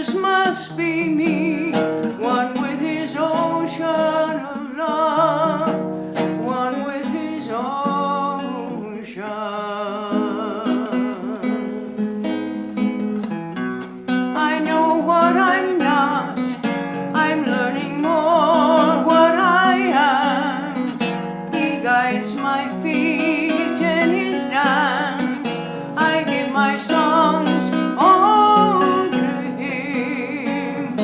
this must be me, one with his ocean of love, one with his ocean. I know what I'm not, I'm learning more what I am. He guides my feet in his dance, I give my songs all to him.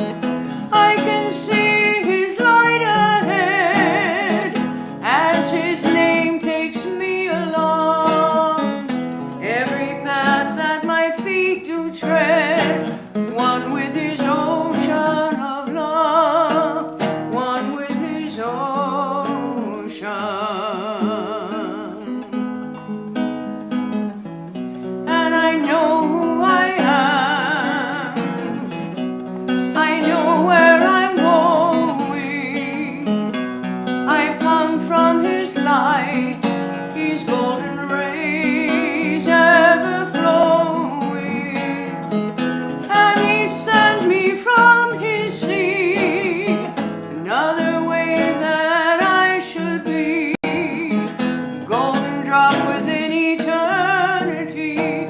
I can see his light ahead as his name takes me along. Every path that my feet do tread, one with his ocean of love, one with his ocean. And I know who I am, I know where I'm going. I've come from his light, his golden rays ever flowing. And he sent me from his sea, another way that I should be. Golden drop within eternity,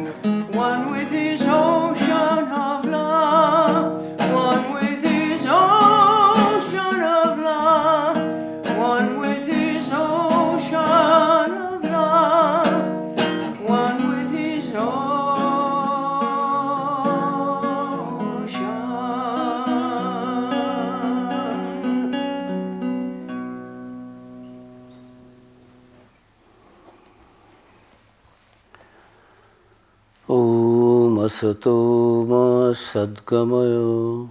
one with his ocean of love, one with his ocean of love, one with his ocean of love, one with his ocean. Om Asato Ma Sadgamayo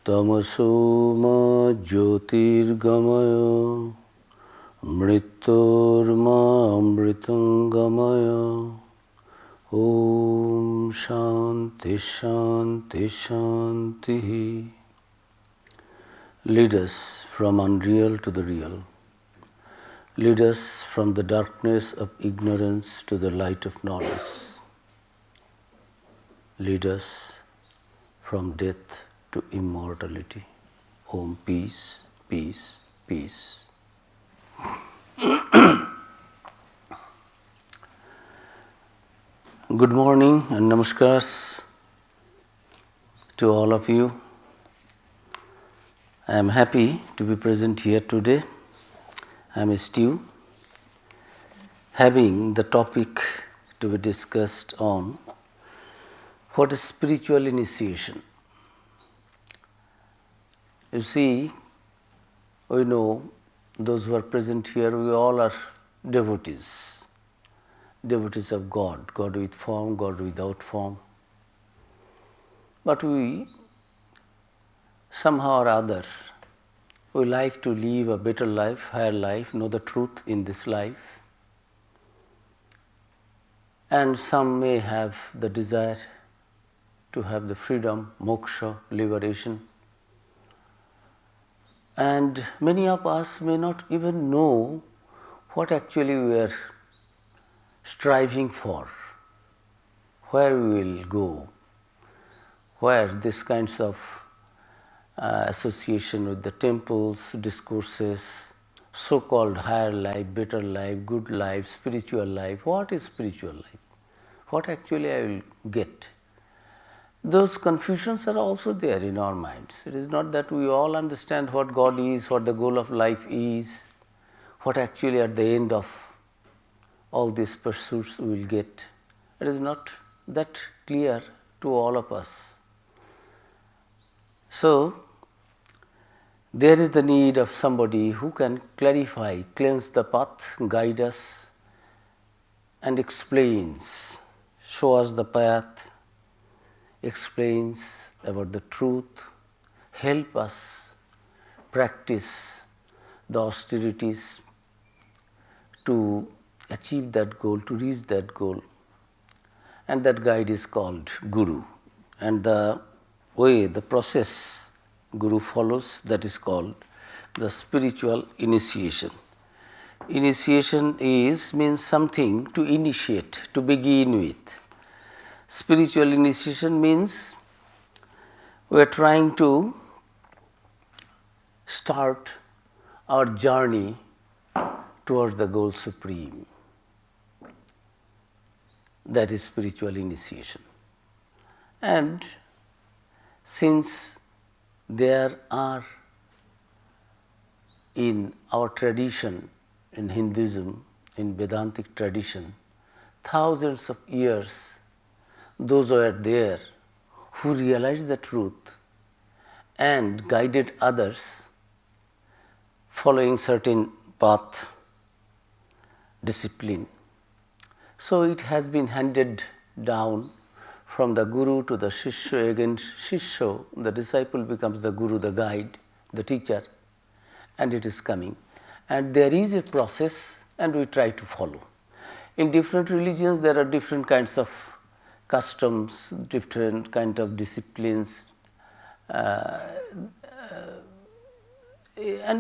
Tamaso Ma Jyotirgamaya Mritorma Amritangamaya. Om Shanti Shanti Shanti. Lead us from unreal to the real. Lead us from the darkness of ignorance to the light of knowledge. Lead us from death to immortality. Om, peace, peace, peace. Good morning and namaskars to all of you. I am happy to be present here today. I am Stu, having the topic to be discussed on what is spiritual initiation. You see, we know those who are present here, we all are devotees, devotees of God, God with form, God without form. But we, somehow or other, we like to live a better life, higher life, know the truth in this life. And some may have the desire to have the freedom, moksha, liberation. And many of us may not even know what actually we are striving for, where we will go, where these kinds of association with the temples, discourses, so-called higher life, better life, good life, spiritual life. What is spiritual life? What actually I will get? Those confusions are also there in our minds. It is not that we all understand what God is, what the goal of life is, what actually at the end of all these pursuits we will get. It is not that clear to all of us. So, there is the need of somebody who can clarify, cleanse the path, guide us and explains, show us the path, explains about the truth, help us practice the austerities to achieve that goal, to reach that goal. And that guide is called Guru. And the way, the process Guru follows, that is called the spiritual initiation. Initiation means something to initiate, to begin with. Spiritual initiation means we are trying to start our journey towards the goal supreme, that is spiritual initiation. And since there are in our tradition, in Hinduism, in Vedantic tradition, thousands of years, those who are there who realized the truth and guided others following certain path, discipline. So it has been handed down from the guru to the shishya, again shishya, the disciple becomes the guru, the guide, the teacher, and it is coming. And there is a process and we try to follow. In different religions there are different kinds of customs, different kind of disciplines, and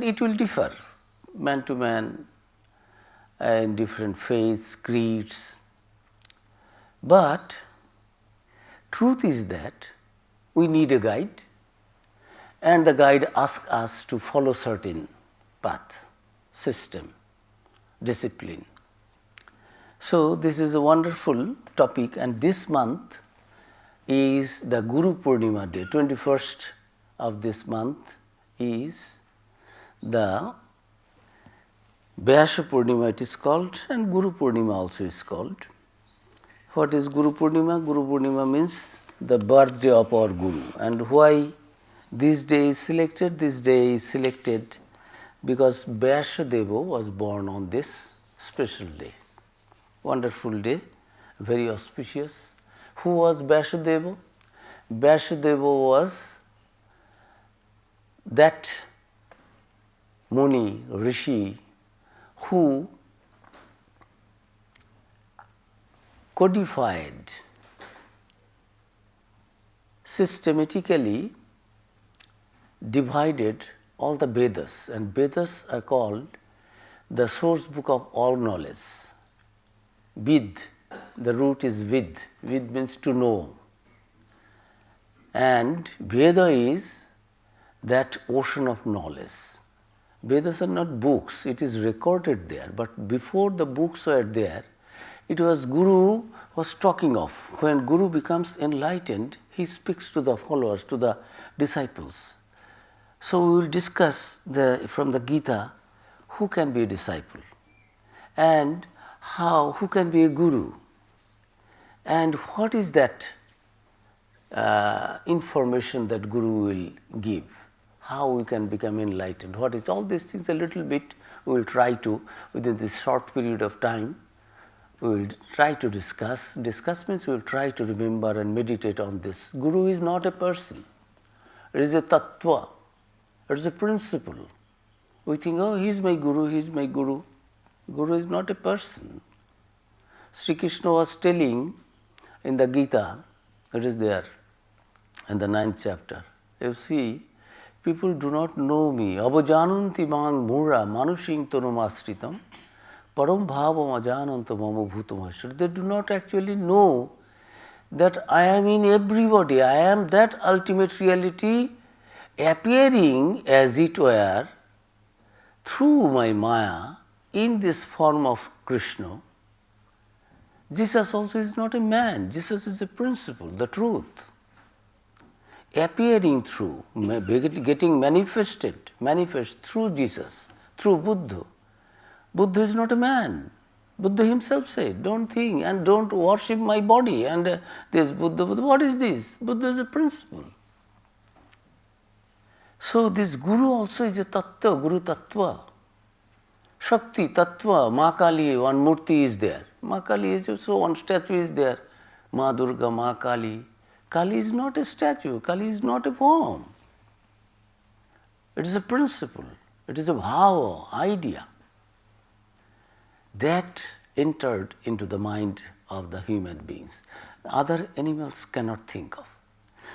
it will differ man to man in different faiths, creeds. But truth is that we need a guide, and the guide asks us to follow certain path, system, discipline. So this is a wonderful topic, and this month is the Guru Purnima day. 21st of this month is the Vyasa Purnima it is called, and Guru Purnima also is called. What is Guru Purnima? Guru Purnima means the birthday of our Guru. And why this day is selected? This day is selected because Vyasa Deva was born on this special day. Wonderful day, very auspicious. Who was Vyasa Deva? Vyasa Deva was that Muni, Rishi, who codified systematically, divided all the Vedas, and Vedas are called the source book of all knowledge. Vid, the root is vid, vid means to know, and Veda is that ocean of knowledge. Vedas are not books, it is recorded there, but before the books were there, it was Guru was talking of. When Guru becomes enlightened, he speaks to the followers, to the disciples. So we will discuss from the Gita who can be a disciple and who can be a Guru, and what is that information that Guru will give, how we can become enlightened, what is all these things a little bit we will try to, within this short period of time, we will try to discuss. Discuss means we will try to remember and meditate on this. Guru is not a person, it is a tattva, it is a principle. We think, oh, he is my Guru, he is my Guru. Guru is not a person. Sri Krishna was telling in the Gita, it is there in the 9th chapter. You see, people do not know me. Avajananti mang mura manushing tanumasritam param bhavam ajananta mama bhutam. They do not actually know that I am in everybody. I am that ultimate reality appearing as it were through my Maya in this form of Krishna. Jesus also is not a man. Jesus is a principle, the truth. Appearing through, getting manifest through Jesus, through Buddha. Buddha is not a man. Buddha himself said, don't think and don't worship my body. And this Buddha, what is this? Buddha is a principle. So this Guru also is a tattva, Guru tattva. Shakti, tattva, Ma Kali, one murti is there. Ma Kali is also, one statue is there. Ma Durga, Ma Kali. Kali is not a statue, Kali is not a form. It is a principle, it is a bhava, idea that entered into the mind of the human beings. Other animals cannot think of.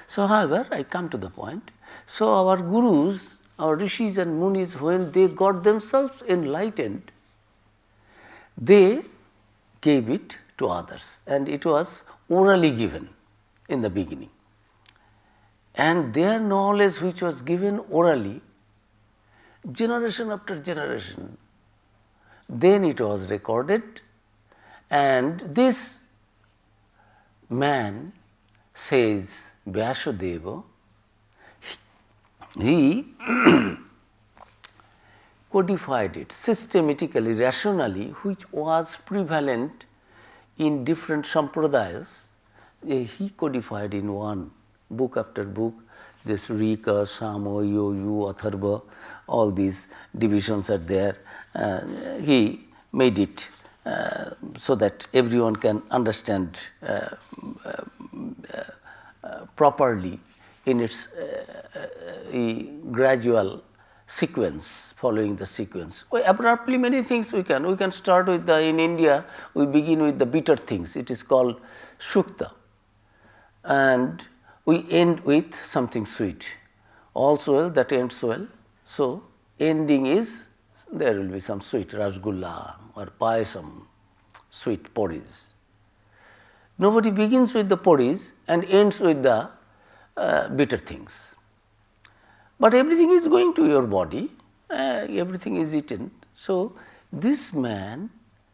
So, however, I come to the point. So, our gurus, our rishis and munis, when they got themselves enlightened, they gave it to others, and it was orally given in the beginning. and their knowledge which was given orally, generation after generation, then it was recorded, and this man says, Vyasadeva, he codified it systematically, rationally, which was prevalent in different sampradayas. He codified in one book after book, this Rika, Samo, Yoyu, Atharva, all these divisions are there. He made it so that everyone can understand properly in its gradual sequence, following the sequence. Abruptly many things we can start with in India, we begin with the bitter things, it is called Shukta, and we end with something sweet. All's well that ends well. So, ending is there will be some sweet rasgulla or payasam, sweet porridge. Nobody begins with the porridge and ends with the bitter things. But everything is going to your body, everything is eaten. So, this man,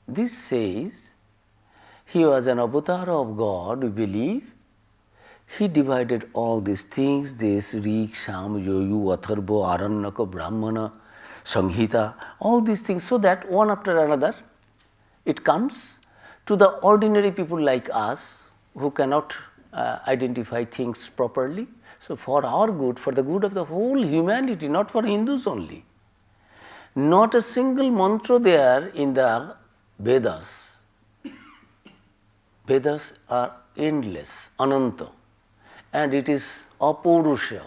this says, he was an avatar of God, we believe. He divided all these things, this Rik, Sham, Yoyu, Atharva, Aranyaka, Brahmana, Sanghita, all these things, so that one after another it comes to the ordinary people like us who cannot identify things properly. So, for our good, for the good of the whole humanity, not for Hindus only. Not a single mantra there in the Vedas. Vedas are endless, ananta, and it is apurusha.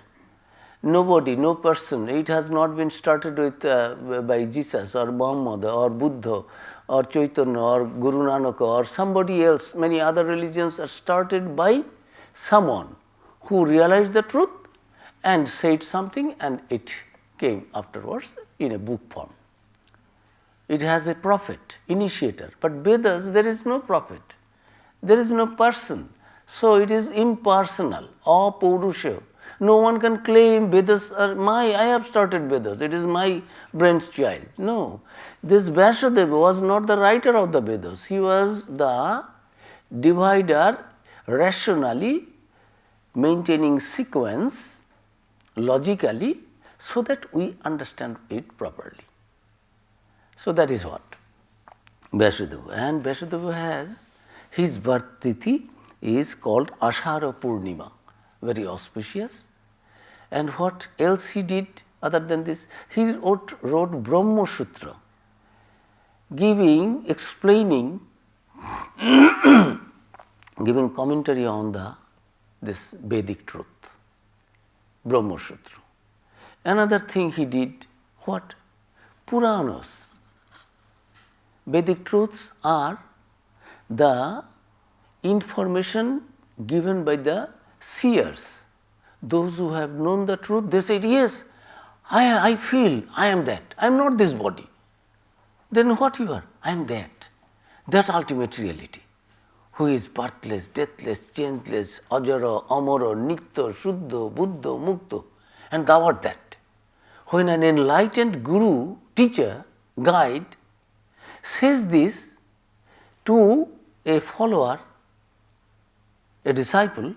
Nobody, no person, it has not been started with by Jesus or Muhammad or Buddha or Chaitanya or Guru Nanak or somebody else. Many other religions are started by someone who realized the truth and said something, and it came afterwards in a book form. It has a prophet, initiator, but Vedas there is no prophet, there is no person. So, it is impersonal, apurusha. No one can claim Vedas are I have started Vedas, it is my brain's child. No, this Vyasadeva was not the writer of the Vedas, he was the divider, rationally maintaining sequence logically so that we understand it properly. So, that is what Vyasadeva, and Vyasadeva has his birth tithi is called Ashara Purnima, very auspicious. And what else he did other than this? He wrote Brahma Sutra, explaining, giving commentary on this Vedic truth, Brahma Sutra. Another thing he did, what? Puranas. Vedic truths are the information given by the seers. Those who have known the truth, they said, yes, I feel I am that, I am not this body. Then what you are? I am that ultimate reality, who is birthless, deathless, changeless, ajara, amara, nitya, shuddha, buddha, mukta, and thou art that. When an enlightened guru, teacher, guide says this to a follower, a disciple,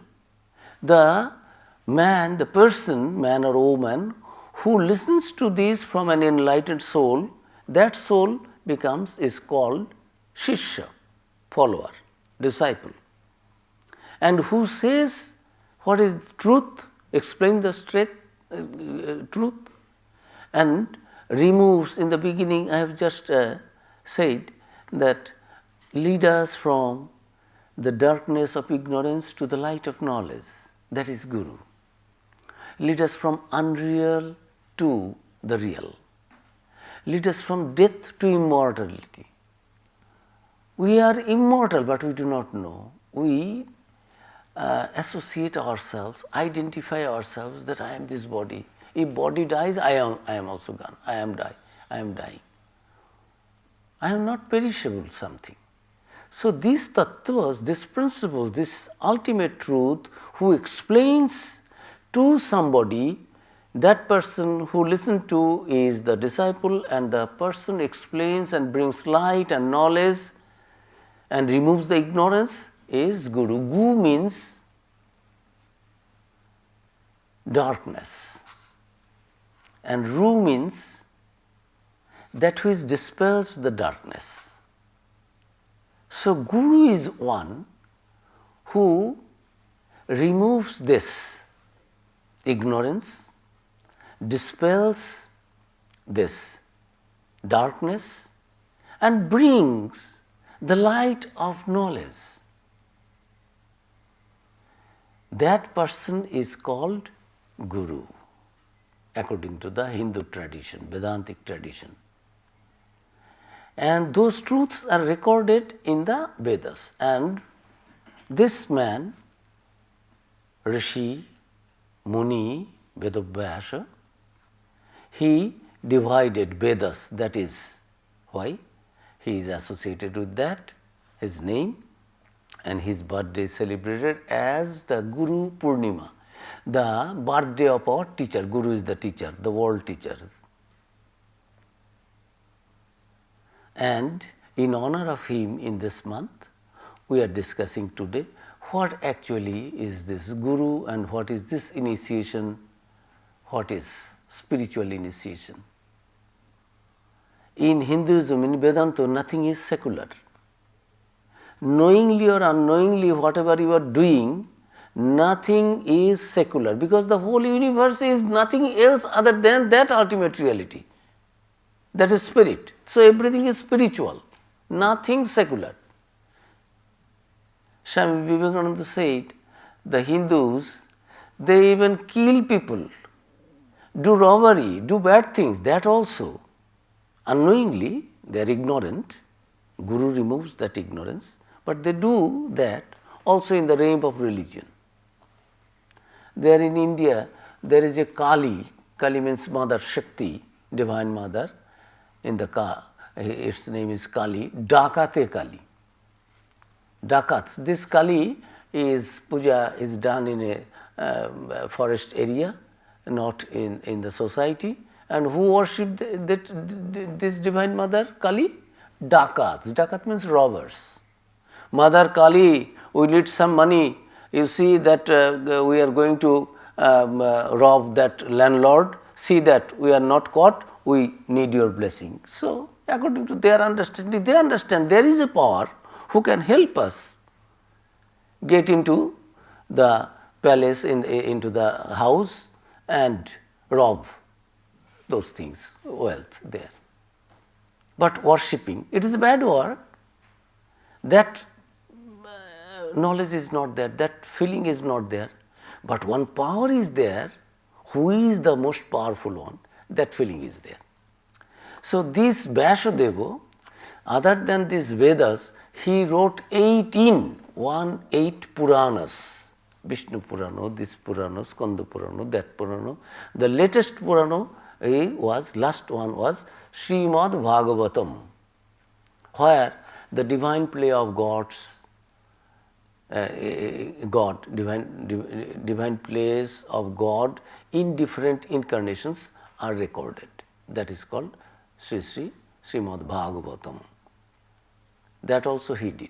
the man, the person, man or woman, who listens to this from an enlightened soul, that soul is called Shishya, follower, disciple. And who says what is truth, explain the straight truth, and removes, in the beginning I have just said that lead us from the darkness of ignorance to the light of knowledge, that is Guru. Lead us from unreal to the real. Lead us from death to immortality. We are immortal, but we do not know. We associate ourselves, identify ourselves that I am this body. If body dies, I am also gone. I am dying. I am not perishable something. So these tattvas, this principle, this ultimate truth, who explains to somebody, that person who listened to is the disciple, and the person explains and brings light and knowledge and removes the ignorance is Guru. Gu means darkness, and Ru means that which dispels the darkness. So, Guru is one who removes this ignorance, dispels this darkness, and brings the light of knowledge. That person is called Guru, according to the Hindu tradition, Vedantic tradition. And those truths are recorded in the Vedas. And this man, Rishi, Muni, Vyasa, he divided Vedas, that is why he is associated with that, his name, and his birthday is celebrated as the Guru Purnima, the birthday of our teacher. Guru is the teacher, the world teacher. And in honor of him in this month, we are discussing today what actually is this Guru and what is this initiation, what is spiritual initiation. In Hinduism, in Vedanta, nothing is secular. Knowingly or unknowingly, whatever you are doing, nothing is secular, because the whole universe is nothing else other than that ultimate reality, that is spirit. So, everything is spiritual, nothing secular. Swami Vivekananda said, the Hindus, they even kill people, do robbery, do bad things, that also. Unknowingly, they are ignorant. Guru removes that ignorance, but they do that also in the realm of religion. There in India, there is a Kali. Kali means Mother Shakti, Divine Mother. In the its name is Kali, Dakate Kali. Dakats. This Kali is puja is done in a forest area, not in the society. And who worship this Divine Mother Kali? Dakats. Dakat means robbers. Mother Kali, we need some money. You see that we are going to rob that landlord. See that we are not caught. We need your blessing. So, according to their understanding, they understand there is a power who can help us get into the palace, into the house and rob those things, wealth there. But worshipping, it is a bad work. That knowledge is not there, that feeling is not there. But one power is there, who is the most powerful one, that feeling is there. So, this Vyasadeva, other than these Vedas, he wrote 18 Puranas, Vishnu Purana, this Purana, Skanda Purana, that Purana. The latest Purana last one was Srimad Bhagavatam, where the divine play of divine plays of God in different incarnations are recorded. That is called Srimad Bhagavatam. That also he did.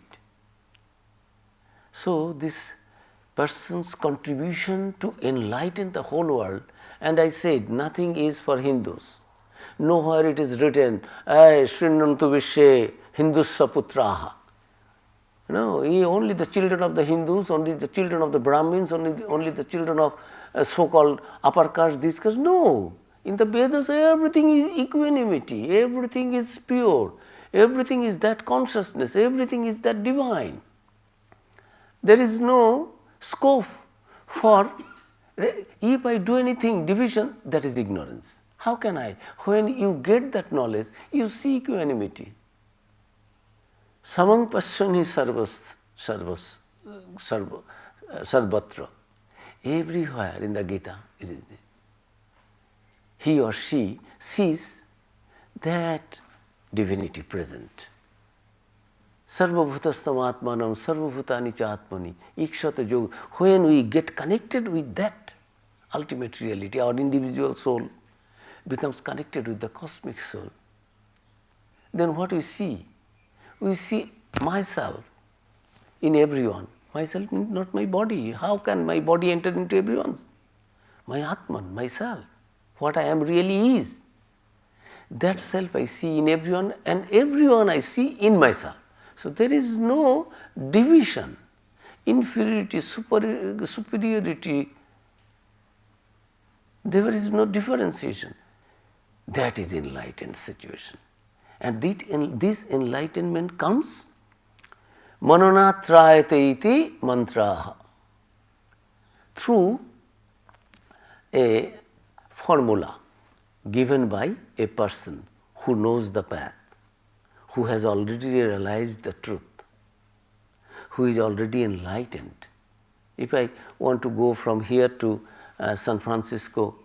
So, this person's contribution to enlighten the whole world, and I said nothing is for Hindus. Nowhere it is written, Shrinantu Vishye Hindussa Putraha. No, only the children of the Hindus, only the children of the Brahmins, only the children of so-called upper caste, this caste. No, in the Vedas everything is equanimity, everything is pure, everything is that consciousness, everything is that divine. There is no scope for, if I do anything, division, that is ignorance. How can I? When you get that knowledge, you see equanimity. Samang pasyani sarvatra. Everywhere in the Gita it is there. He or she sees that divinity present. Sarvabhutastam Sarvabhutani cha Atmani, Ikshata Yoga. When we get connected with that ultimate reality. Our individual soul becomes connected with the cosmic soul. Then what we see? We see myself in everyone. Myself means not my body. How can my body enter into everyone's? My Atman, myself. What I am really is. That self I see in everyone, and everyone I see in myself. So there is no division, inferiority, superiority. There is no differentiation. That is enlightened situation. And this enlightenment comes mananatrayate iti mantraha, through a formula given by a person who knows the path, who has already realized the truth, who is already enlightened. If I want to go from here to San Francisco,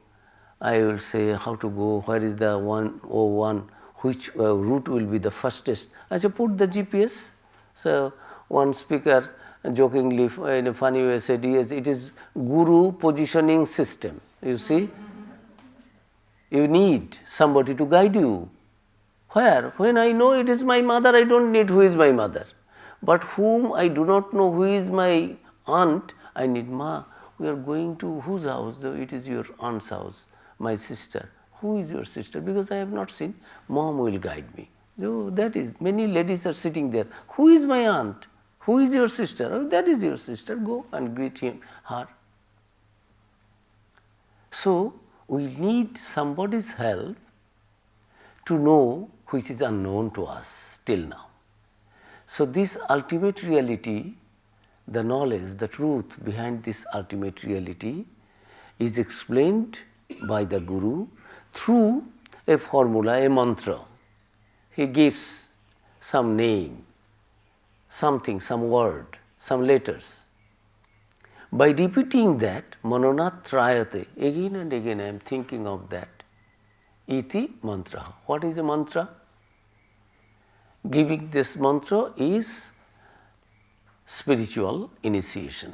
I will say how to go, where is the 101, which route will be the fastest. I say put the GPS. So one speaker jokingly in a funny way said, yes, it is guru positioning system. You see, you need somebody to guide you. Where? When I know it is my mother, I don't need who is my mother. But whom I do not know who is my aunt, I need ma. We are going to whose house? Though it is your aunt's house, my sister. Who is your sister? Because I have not seen. Mom will guide me. So that is, many ladies are sitting there. Who is my aunt? Who is your sister? Oh, that is your sister. Go and greet her. So we need somebody's help to know which is unknown to us till now. So this ultimate reality, the knowledge, the truth behind this ultimate reality is explained by the Guru through a formula, a mantra. He gives some name, something, some word, some letters. By repeating that, mananatrayate, again and again I am thinking of that. Iti mantra. What is a mantra? Giving this mantra is spiritual initiation,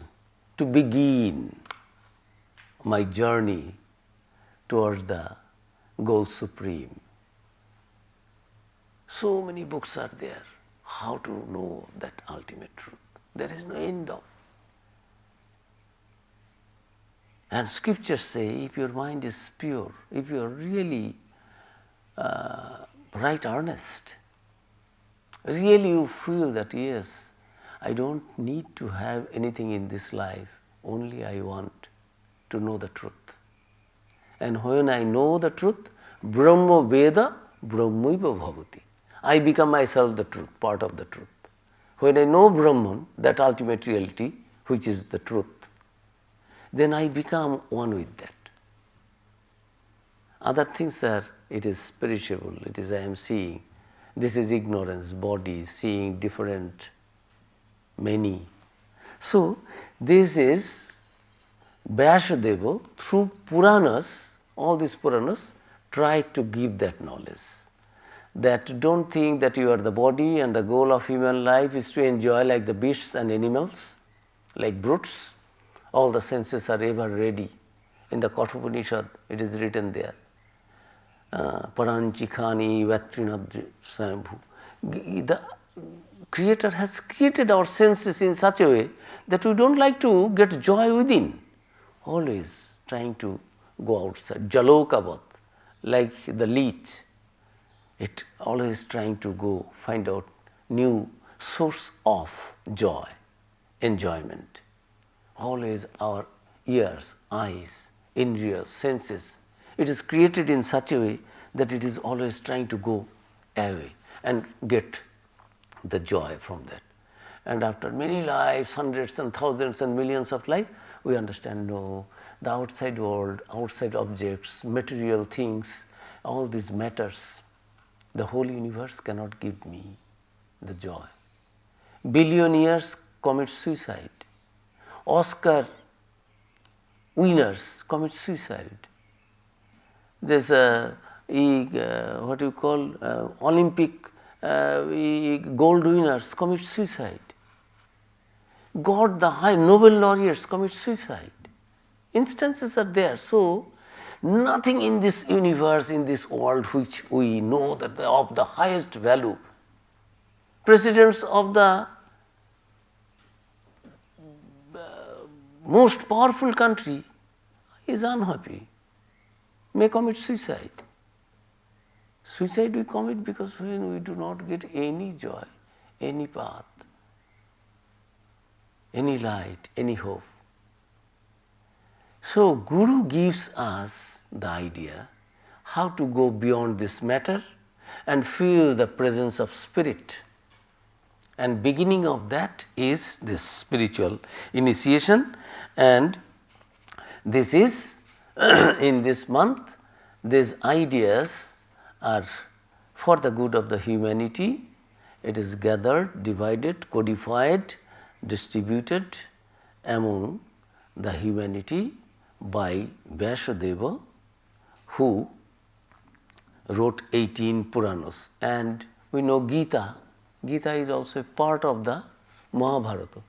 to begin my journey towards the goal supreme. So many books are there, how to know that ultimate truth. There is no end of. And scriptures say, if your mind is pure, if you are really right earnest, really you feel that yes, I don't need to have anything in this life, only I want to know the truth. And when I know the truth, Brahma Veda Brahmaiva Bhavati. I become myself the truth, part of the truth. When I know Brahman, that ultimate reality, which is the truth, then I become one with that. Other things are, it is perishable, it is I am seeing. This is ignorance, body, seeing different, many. So, this is Vyasadeva through Puranas, all these Puranas, try to give that knowledge. That don't think that you are the body and the goal of human life is to enjoy like the beasts and animals, like brutes. All the senses are ever ready. In the Kathopanishad, it is written there. Paranchikhani Vatrinabdri Swayambhu. The Creator has created our senses in such a way that we don't like to get joy within. Always trying to go outside. Jalokavat, like the leech. It always trying to go find out new source of joy, enjoyment. Always our ears, eyes, indriyas, senses, it is created in such a way that it is always trying to go away and get the joy from that. And after many lives, hundreds and thousands and millions of lives, we understand, no, the outside world, outside objects, material things, all these matters, the whole universe cannot give me the joy. Billionaires commit suicide. Oscar winners commit suicide. There's what you call Olympic gold winners commit suicide. God, the high Nobel laureates commit suicide. Instances are there. So, nothing in this universe, in this world which we know that they are of the highest value. Presidents of the most powerful country is unhappy, may commit suicide. Suicide we commit because when we do not get any joy, any path, any light, any hope. So, Guru gives us the idea how to go beyond this matter and feel the presence of spirit. And beginning of that is this spiritual initiation, and this is in this month, these ideas are for the good of the humanity. It is gathered, divided, codified, distributed among the humanity by Vyasa, who wrote 18 Puranas. And we know Gita. Gita is also a part of the Mahabharata.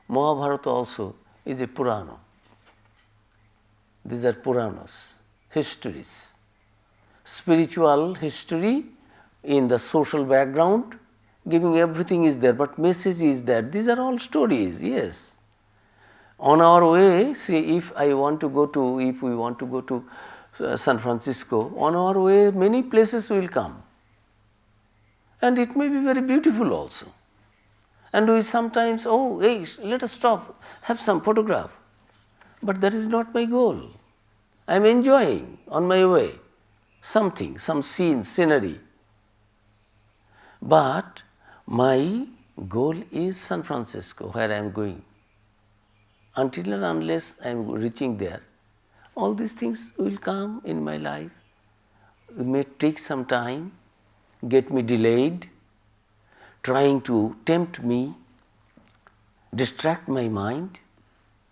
Mahabharata also is a Purana. These are Puranas, histories. Spiritual history in the social background, giving everything is there, but message is that these are all stories, yes. On our way, see, if we want to go to San Francisco, on our way many places will come. And it may be very beautiful also. And we sometimes, oh, hey, let us stop, have some photograph. But that is not my goal. I am enjoying on my way something, some scene, scenery. But my goal is San Francisco, where I am going. Until and unless I am reaching there, all these things will come in my life. It may take some time, get me delayed, trying to tempt me, distract my mind,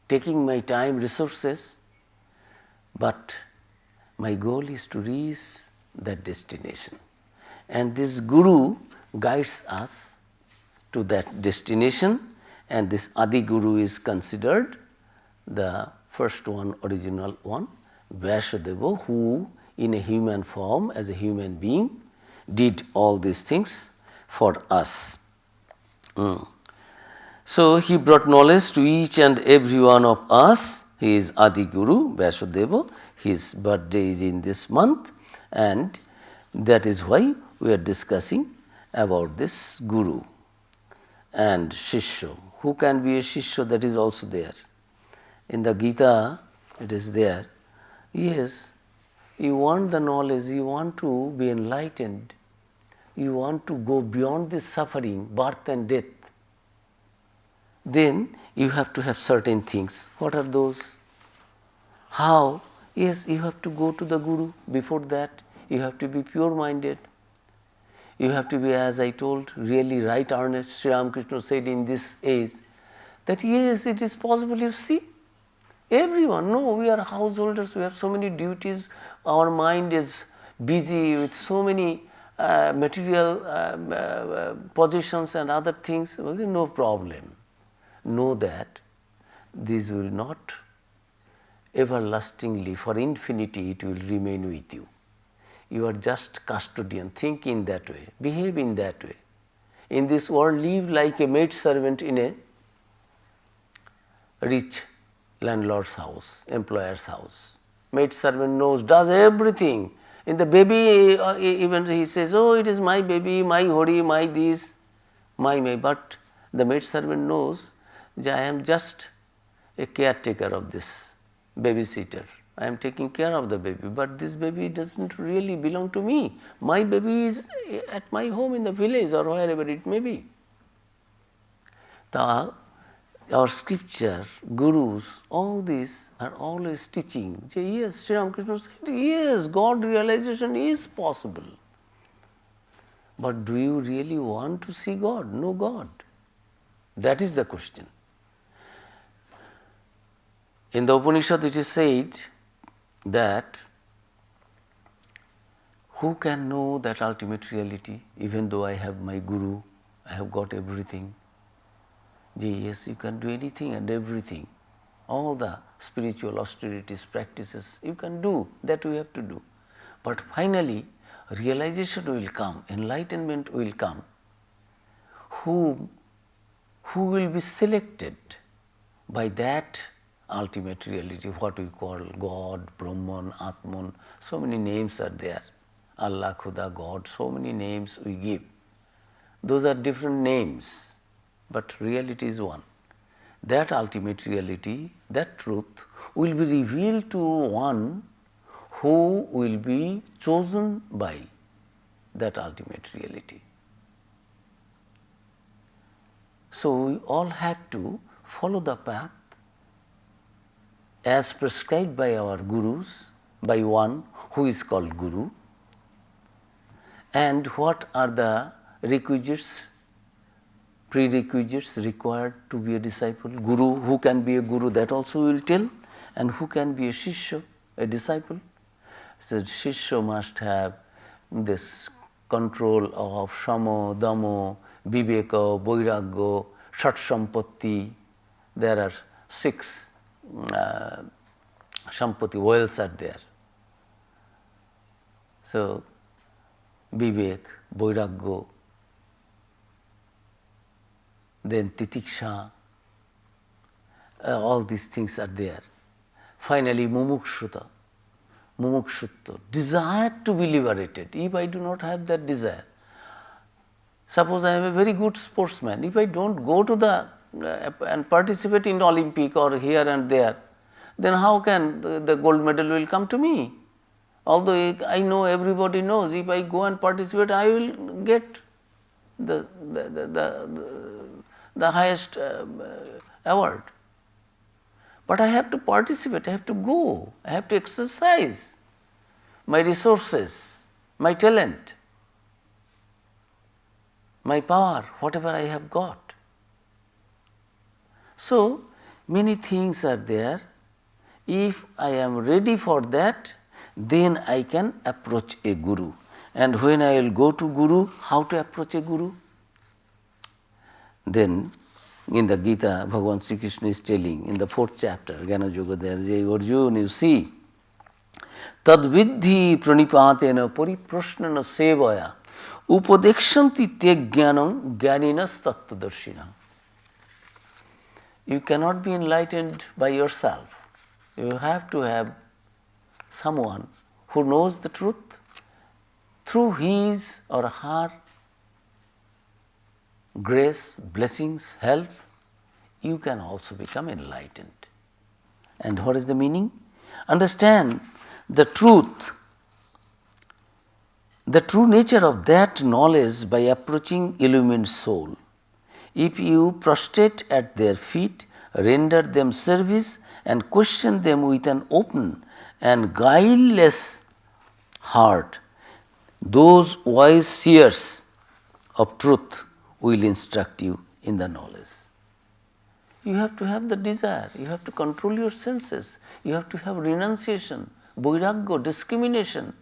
taking my time, resources, but my goal is to reach that destination. And this Guru guides us to that destination, and this Adi Guru is considered the first one, original one, Vyasa, who in a human form, as a human being, did all these things for us. So, he brought knowledge to each and every one of us. He is Adi Guru, Vyasa. His birthday is in this month, and that is why we are discussing about this Guru and Shishya. Who can be a Shishya? That is also there. In the Gita, it is there. Yes, you want the knowledge, you want to be enlightened, you want to go beyond this suffering, birth and death, then you have to have certain things. What are those? How? Yes, you have to go to the Guru. Before that, you have to be pure-minded. You have to be, as I told, really right earnest. Sri Ramakrishna said in this age that yes, it is possible. You see, everyone, no, we are householders, we have so many duties, our mind is busy with so many material possessions and other things. Well, no problem. Know that these will not everlastingly, for infinity, it will remain with you. You are just custodian. Think in that way, behave in that way. In this world, live like a maid servant in a rich landlord's house, employer's house. Maid servant knows, does everything. In the baby, even he says, oh, it is my baby, my hori, my this, my may. But the maid servant knows that I am just a caretaker of this babysitter. I am taking care of the baby, but this baby doesn't really belong to me. My baby is at my home in the village or wherever it may be. Our scripture, gurus, all these are always teaching. Yes, Sri Ramakrishna said, yes, God realization is possible. But do you really want to see God, know God? That is the question. In the Upanishad it is said that who can know that ultimate reality, even though I have my Guru, I have got everything. Yes, you can do anything and everything. All the spiritual austerities, practices, you can do, that we have to do. But finally, realization will come, enlightenment will come. Who will be selected by that ultimate reality, what we call God, Brahman, Atman, so many names are there. Allah, Khuda, God, so many names we give. Those are different names, but reality is one. That ultimate reality, that truth will be revealed to one who will be chosen by that ultimate reality. So we all have to follow the path as prescribed by our gurus, by one who is called Guru. And what are the requisites, prerequisites required to be a disciple? Guru, who can be a guru, that also we will tell, and who can be a shishya, a disciple. So shishya must have this control of shama, dhamma, viveka, vairagya, shat sampatti. There are 6 sampatti wells are there. So vivek, vairagya, then titiksha, all these things are there. Finally, mumukshutta, desire to be liberated. If I do not have that desire, suppose I am a very good sportsman, if I don't go to the and participate in Olympic or here and there, then how can the gold medal will come to me? Although I know, everybody knows, if I go and participate, I will get the highest award. But I have to participate, I have to go, I have to exercise my resources, my talent, my power, whatever I have got. So many things are there. If I am ready for that, then I can approach a guru. And when I will go to guru, how to approach a guru? Then in the Gita, Bhagavan Sri Krishna is telling in the 4th chapter, Jnana Yoga, there is a Arjuna, you see, tad vidhi pranipatena pariprasnana sevaya upadekshanti te jnanam jnaninas tattvadarshina. You cannot be enlightened by yourself. You have to have someone who knows the truth. Through his or her grace, blessings, help, you can also become enlightened. And what is the meaning? Understand the truth, the true nature of that knowledge by approaching illumined soul. If you prostrate at their feet, render them service, and question them with an open and guileless heart, those wise seers of truth will instruct you in the knowledge. You have to have the desire, you have to control your senses, you have to have renunciation, vairagya, discrimination,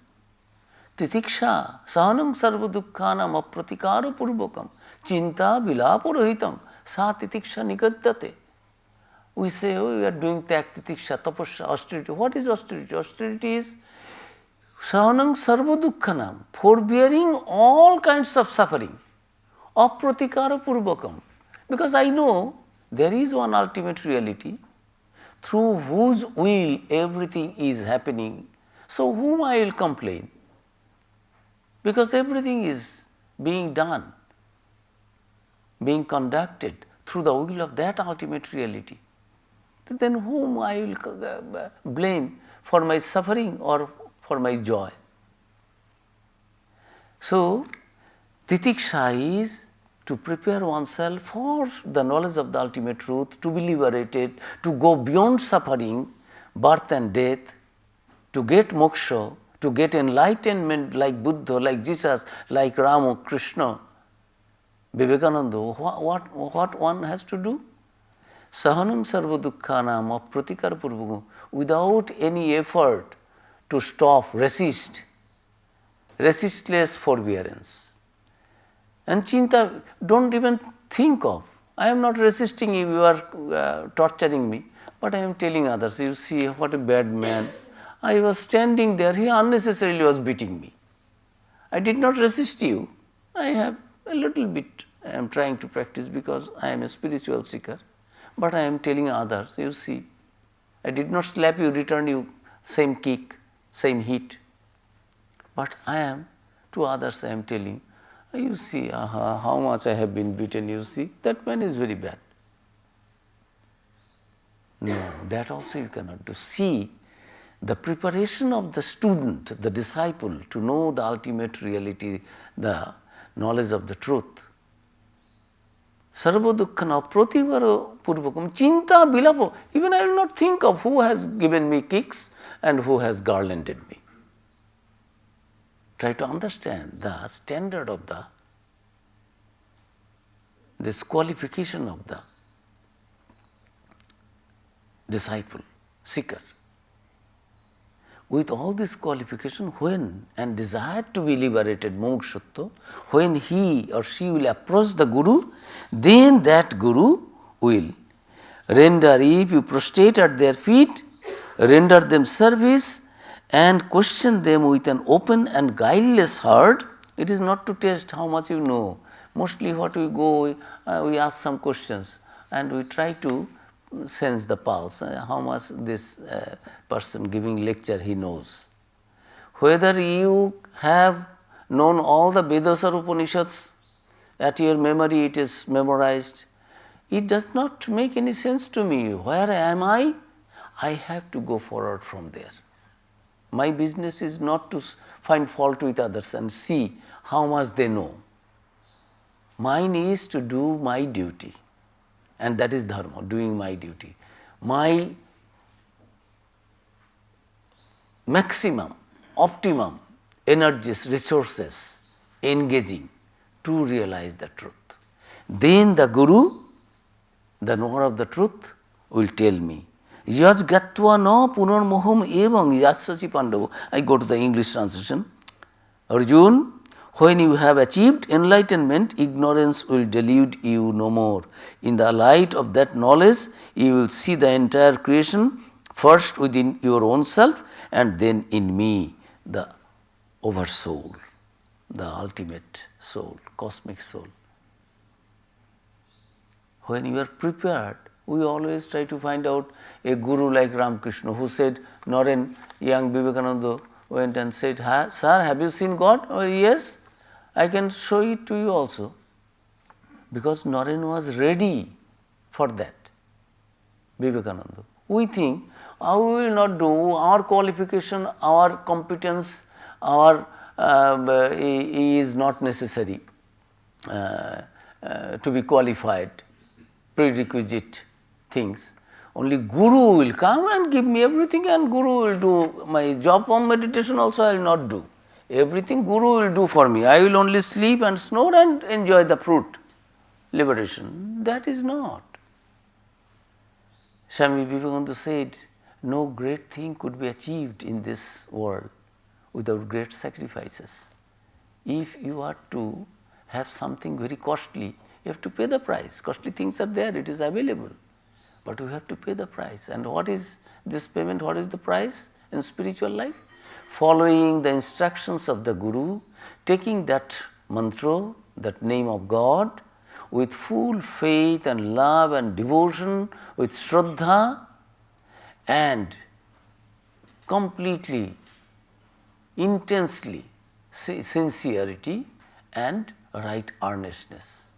titiksha, sahanam sarva dukkhanam apratikara purvakam, chinta vilapurohitam, sa titiksha nigaddate. We say, oh, we are doing tyak, titiksha, tapasya, austerity. What is austerity? Austerity is sahanam sarva dukkhanam, forbearing all kinds of suffering, apratikara purvakam. Because I know there is one ultimate reality through whose will everything is happening. So whom I will complain? Because everything is being done, being conducted through the will of that ultimate reality. Then whom I will blame for my suffering or for my joy? So titiksha is to prepare oneself for the knowledge of the ultimate truth, to be liberated, to go beyond suffering, birth and death, to get moksha, to get enlightenment like Buddha, like Jesus, like Rama, Krishna, Vivekananda. What one has to do? Sahanam sarva dukkhanam apratikara purvakam, without any effort to stop, resistless forbearance. And chinta, don't even think of, I am not resisting you, you are torturing me. But I am telling others, you see what a bad man. I was standing there, he unnecessarily was beating me. I did not resist you. I have a little bit, I am trying to practice because I am a spiritual seeker. But I am telling others, you see, I did not slap you, return you same kick, same hit. But I am, to others I am telling, you see, how much I have been beaten, you see, that man is very bad. No, that also you cannot do. See, the preparation of the student, the disciple, to know the ultimate reality, the knowledge of the truth. Sarva dukkhana prativara purvakam chinta bilapo. Even I will not think of who has given me kicks and who has garlanded me. Try to understand the standard of this qualification of the disciple, seeker. With all this qualification, when and desire to be liberated, mokshatto, when he or she will approach the Guru, then that Guru will render, if you prostrate at their feet, render them service and question them with an open and guileless heart. It is not to test how much you know. Mostly what we go, we ask some questions and we try to sense the pulse, how much this person giving lecture he knows. Whether you have known all the Vedas or Upanishads, at your memory it is memorized, it does not make any sense to me. Where am I? I have to go forward from there. My business is not to find fault with others and see how much they know. Mine is to do my duty. And that is dharma, doing my duty. My maximum, optimum energies, resources, engaging to realize the truth. Then the Guru, the knower of the truth, will tell me, Yaj gatva na punarmoham evang yasachi pandavo. I go to the English translation. Arjun, when you have achieved enlightenment, ignorance will delude you no more. In the light of that knowledge, you will see the entire creation, first within your own self and then in me, the oversoul, the ultimate soul, cosmic soul. When you are prepared, we always try to find out a guru like Ramakrishna who said, Naren, young Vivekananda went and said, Sir, have you seen God? Oh, yes. I can show it to you also, because Naren was ready for that, Vivekananda. We think, we will not do, our qualification, our competence, our is not necessary to be qualified, prerequisite things. Only Guru will come and give me everything, and Guru will do my job on meditation also I will not do. Everything Guru will do for me. I will only sleep and snore and enjoy the fruit, liberation. That is not. Swami Vivekananda said, no great thing could be achieved in this world without great sacrifices. If you are to have something very costly, you have to pay the price. Costly things are there, it is available. But you have to pay the price. And what is this payment? What is the price in spiritual life? Following the instructions of the Guru, taking that mantra, that name of God, with full faith and love and devotion, with Shraddha and completely, intensely, sincerity and right earnestness,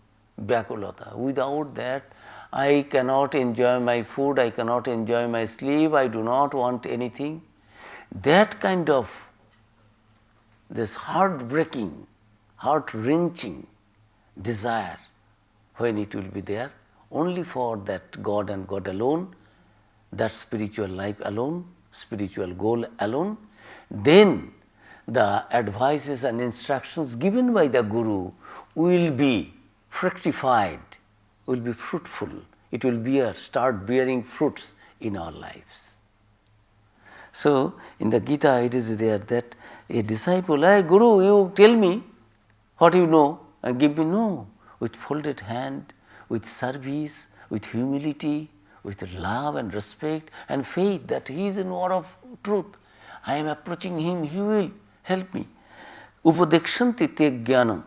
Vyakulata. Without that, I cannot enjoy my food, I cannot enjoy my sleep, I do not want anything. That kind of this heartbreaking, heart-wrenching desire, when it will be there, only for that God and God alone, that spiritual life alone, spiritual goal alone, then the advices and instructions given by the Guru will be fructified, will be fruitful, it will start bearing fruits in our lives. So, in the Gita it is there that a disciple, hey Guru, you tell me what you know and give me no, with folded hand, with service, with humility, with love and respect and faith that he is in war of truth. I am approaching him, he will help me. Upadekshanti te jnanam.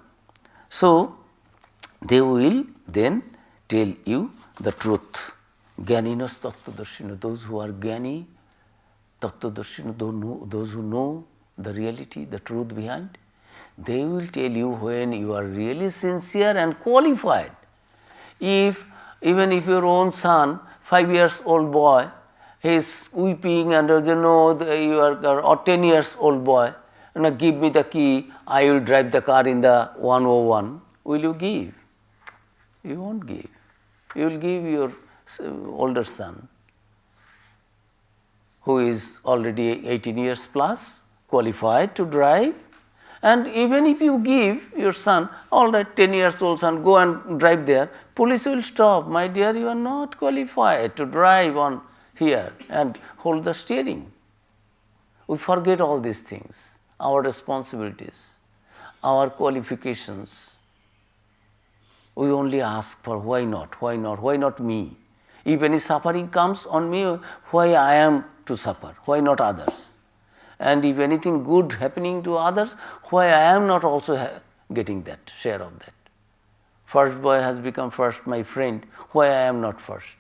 So, they will then tell you the truth. Jnaninos tattvadarshino, those who are jnani, tattvadarshino, those who know the reality, the truth behind, they will tell you when you are really sincere and qualified. Even if your own son, 5 years old boy, he is weeping and you are, or 10 years old boy, give me the key, I will drive the car in the 101, will you give? You won't give. You will give your older son, who is already 18 years plus, qualified to drive. And even if you give your son, all right, 10 years old son, go and drive there, police will stop. My dear, you are not qualified to drive on here and hold the steering. We forget all these things, our responsibilities, our qualifications. We only ask for why not me? If any suffering comes on me, why I am to suffer, why not others? And if anything good happening to others, why I am not also getting that, share of that? First boy has become first, my friend, why I am not first?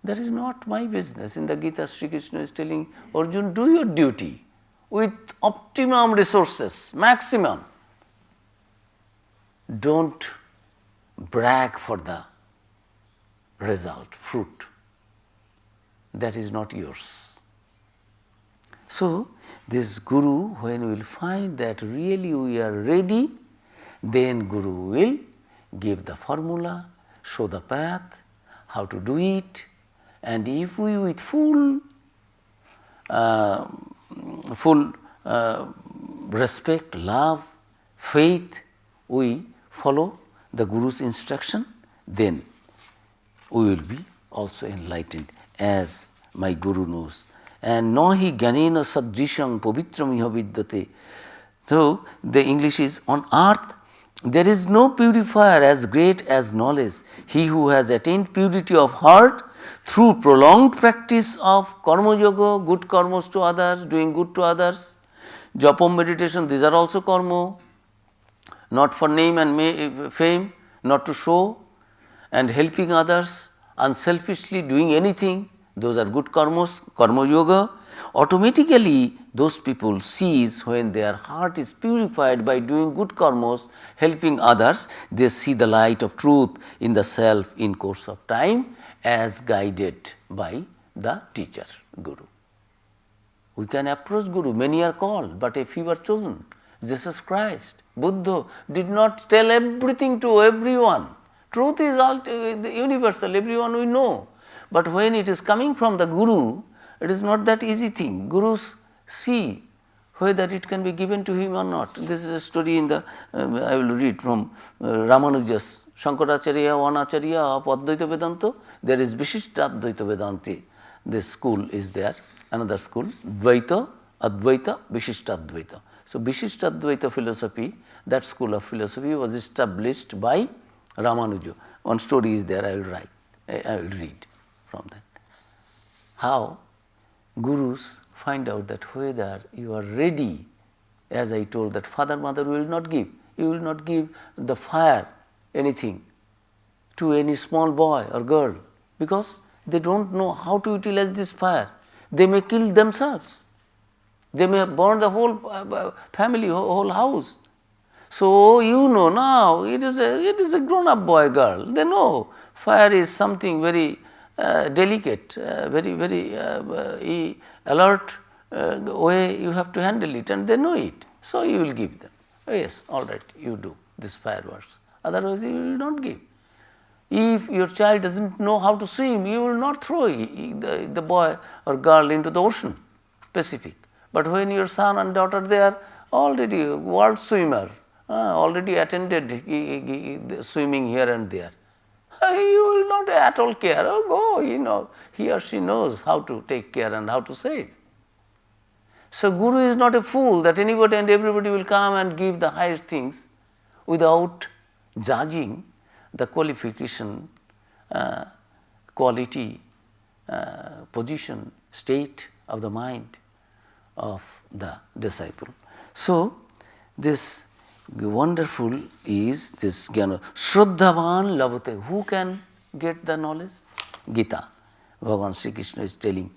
That is not my business. In the Gita, Sri Krishna is telling Arjuna, do your duty with optimum resources, maximum. Don't brag for the result, fruit. That is not yours. So, this Guru, when we will find that really we are ready, then Guru will give the formula, show the path, how to do it, and if we with full respect, love, faith, we follow the Guru's instruction, then we will be also enlightened, as my Guru knows. And nahi jnanena sadrisham pavitram iha vidyate. So, the English is, on earth there is no purifier as great as knowledge. He who has attained purity of heart through prolonged practice of karma yoga, good karmas to others, doing good to others, japam, meditation, these are also karma, not for name and fame, not to show, and helping others, unselfishly doing anything, those are good karmas, karma yoga. Automatically those people sees when their heart is purified by doing good karmas, helping others, they see the light of truth in the self in course of time as guided by the teacher, Guru. We can approach Guru, many are called, but a few are chosen. Jesus Christ, Buddha did not tell everything to everyone. Truth is universal, everyone we know. But when it is coming from the Guru, it is not that easy thing. Gurus see whether it can be given to him or not. This is a story in the, I will read from Ramanuja's Shankaracharya, Vanacharya, Advaita Vedanta. There is Vishishta Advaita Vedanti. This school is there, another school, Dvaita, Advaita, Vishishta Advaita. So, Vishishta Advaita philosophy, that school of philosophy was established by Ramanuja. One story is there, I will read from that. How Gurus find out that whether you are ready, as I told that father, mother will not give, you will not give the fire, anything to any small boy or girl, because they do not know how to utilize this fire. They may kill themselves, they may burn the whole family, whole house. So, you know now it is a grown up boy, girl, they know fire is something very delicate, very alert way you have to handle it, and they know it. So, you will give them, oh, yes, all right, you do this fireworks, otherwise you will not give. If your child does not know how to swim, you will not throw the boy or girl into the ocean, Pacific. But when your son and daughter, they are already world swimmer, already attended swimming here and there, you will not at all care, oh go, you know, he or she knows how to take care and how to save. So, Guru is not a fool that anybody and everybody will come and give the highest things without judging the qualification, quality, position, state of the mind of the disciple. So, this wonderful is this Jnana. Shraddhavan labhate. Who can get the knowledge? Gita. Bhagavan Sri Krishna is telling,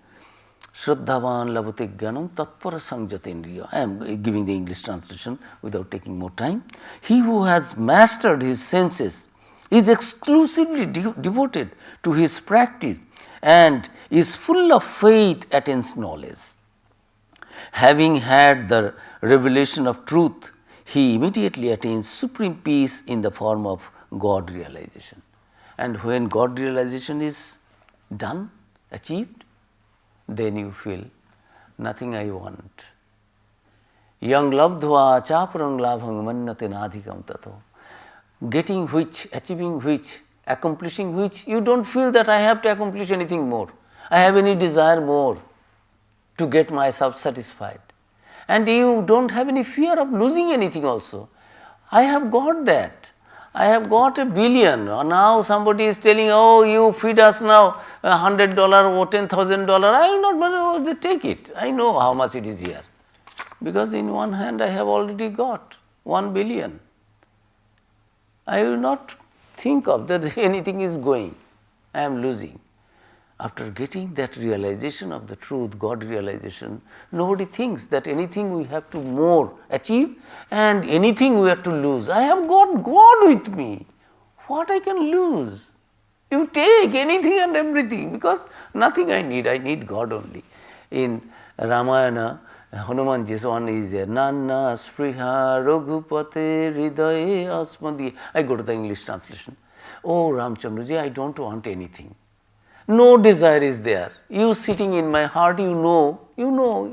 Shraddhavan labhate jnanam tatpara sangjatendriya. I am giving the English translation without taking more time. He who has mastered his senses is exclusively devoted to his practice and is full of faith attains knowledge. Having had the revelation of truth, he immediately attains supreme peace in the form of God realization. And when God realization is done, achieved, then you feel nothing I want. Yang labdhva chaparang labhang mannate nadhikam tato. Getting which, achieving which, accomplishing which, you don't feel that I have to accomplish anything more. I have any desire more to get myself satisfied. And you don't have any fear of losing anything also. I have got that. I have got $1 billion. Now somebody is telling, oh, you feed us now $100 or $10,000. I will not money, oh, they take it. I know how much it is here. Because in one hand I have already got 1 billion. I will not think of that anything is going. I am losing. After getting that realization of the truth, God realization, nobody thinks that anything we have to more achieve and anything we have to lose. I have got God with me. What I can lose? You take anything and everything because nothing I need God only. In Ramayana, Hanumanji's one is there, Nanna Spriha Raghupate Hridaye Asmadi. I go to the English translation. Oh Ramchandraji, I don't want anything. No desire is there. You sitting in my heart, you know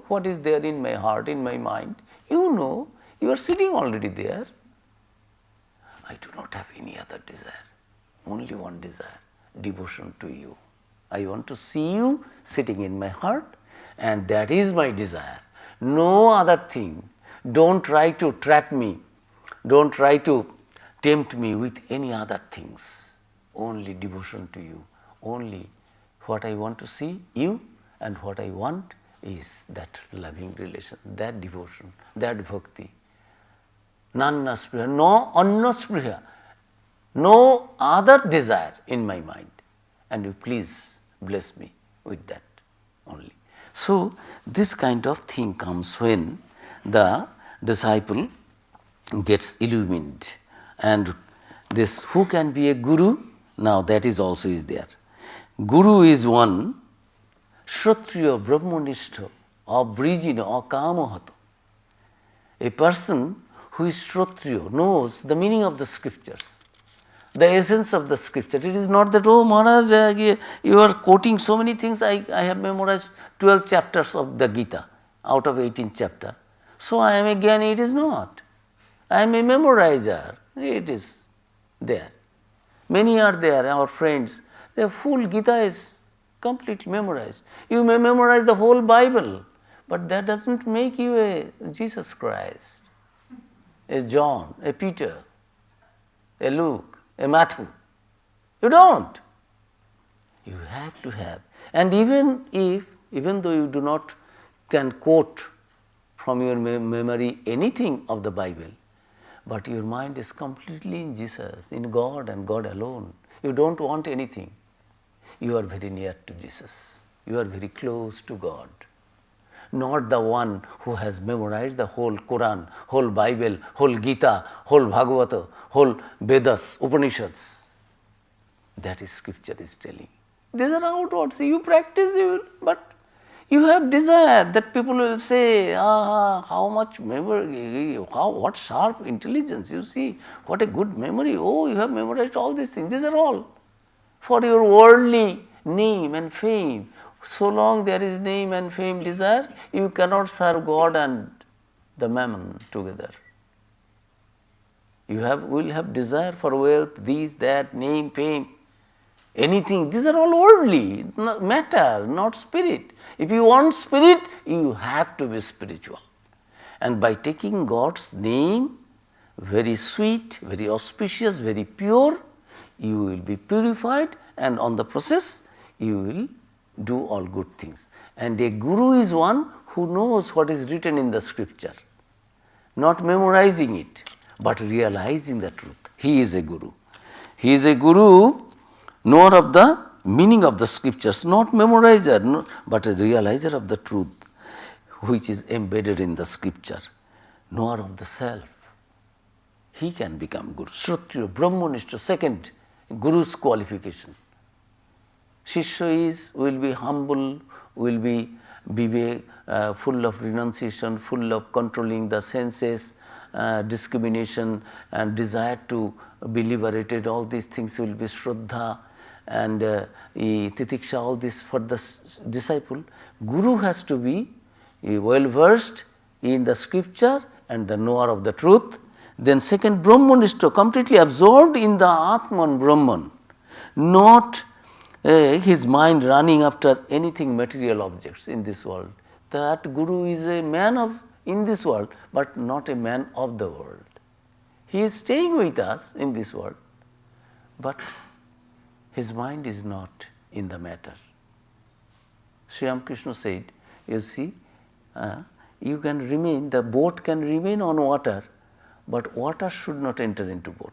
what is there in my heart, in my mind. You know, you are sitting already there. I do not have any other desire. Only one desire, devotion to you. I want to see you sitting in my heart and that is my desire. No other thing. Don't try to trap me. Don't try to tempt me with any other things. Only devotion to you. Only what I want to see you and what I want is that loving relation, that devotion, that bhakti. Nanna spriha, no anna spriha, no other desire in my mind. And you please bless me with that only. So, this kind of thing comes when the disciple gets illumined. And this who can be a guru? Now that is also is there. Guru is one, Kshatriya Brahmanistha or Brijina or Kamahato. A person who is Kshatriya knows the meaning of the scriptures, the essence of the scripture. It is not that, oh Maharaj, you are quoting so many things, I have memorized 12 chapters of the Gita out of 18 chapter. So I am a Jnani, it is not. I am a memorizer, it is there. Many are there, our friends. The full Gita is completely memorized. You may memorize the whole Bible, but that doesn't make you a Jesus Christ, a John, a Peter, a Luke, a Matthew. You don't. You have to have. And even though you do not can quote from your memory anything of the Bible, but your mind is completely in Jesus, in God and God alone. You don't want anything. You are very near to Jesus. You are very close to God. Not the one who has memorized the whole Quran, whole Bible, whole Gita, whole Bhagavata, whole Vedas, Upanishads. That is scripture is telling. These are outwards. You practice, but you have desire that people will say, how much memory, what sharp intelligence, you see, what a good memory. Oh, you have memorized all these things. These are all for your worldly name and fame. So long there is name and fame desire, you cannot serve God and the mammon together. You will have desire for wealth, these, that, name, fame, anything. These are all worldly, matter, not spirit. If you want spirit, you have to be spiritual. And by taking God's name, very sweet, very auspicious, very pure, you will be purified, and on the process you will do all good things. And a guru is one who knows what is written in the scripture, not memorizing it, but realizing the truth. He is a guru. He is a guru, knower of the meaning of the scriptures, not memorizer, but a realizer of the truth, which is embedded in the scripture, knower of the self. He can become guru. Shrutriya, Brahmanishta, second guru's qualification. Shishya will be humble, will be full of renunciation, full of controlling the senses, discrimination and desire to be liberated. All these things will be Shraddha and Titiksha, all this for the disciple. Guru has to be well versed in the scripture and the knower of the truth. Then second, Brahmanishta, completely absorbed in the Atman Brahman, not his mind running after anything material objects in this world. That guru is a man of in this world, but not a man of the world. He is staying with us in this world, but his mind is not in the matter. Sri Ramakrishna said, you see, you can remain, the boat can remain on water, but water should not enter into boat.